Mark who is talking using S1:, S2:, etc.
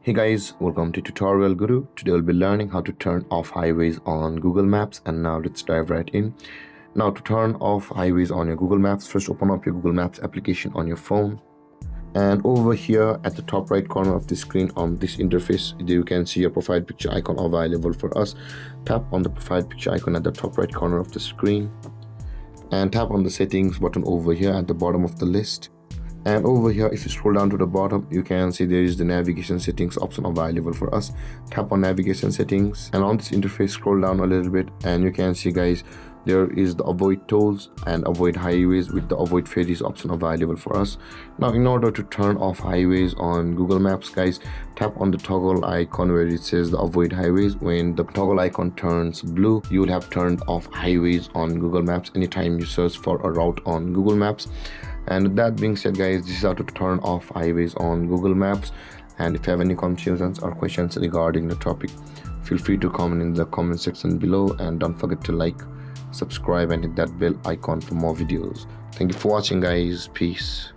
S1: Hey guys, welcome to Tutorial Guru. Today we'll be learning how to turn off highways on Google Maps, and now let's dive right in. Now to turn off highways on your Google Maps, first open up your Google Maps application on your phone. And over here at the top right corner of the screen on this interface, you can see a profile picture icon available for us. Tap on the profile picture icon at the top right corner of the screen and tap on the settings button over here at the bottom of the list. And over here, if you scroll down to the bottom, you can see there is the navigation settings option available for us. Tap on navigation settings, and on this interface scroll down a little bit and you can see, guys, there is the avoid tolls and avoid highways with the avoid ferries option available for us. Now in order to turn off highways on Google Maps, guys, tap on the toggle icon where it says the avoid highways. When the toggle icon turns blue, you will have turned off highways on Google Maps anytime you search for a route on Google Maps. And with that being said, guys, this is how to turn off highways on Google Maps. And if you have any confusions or questions regarding the topic, feel free to comment in the comment section below, and don't forget to like, subscribe and hit that bell icon for more videos. Thank you for watching, guys. Peace.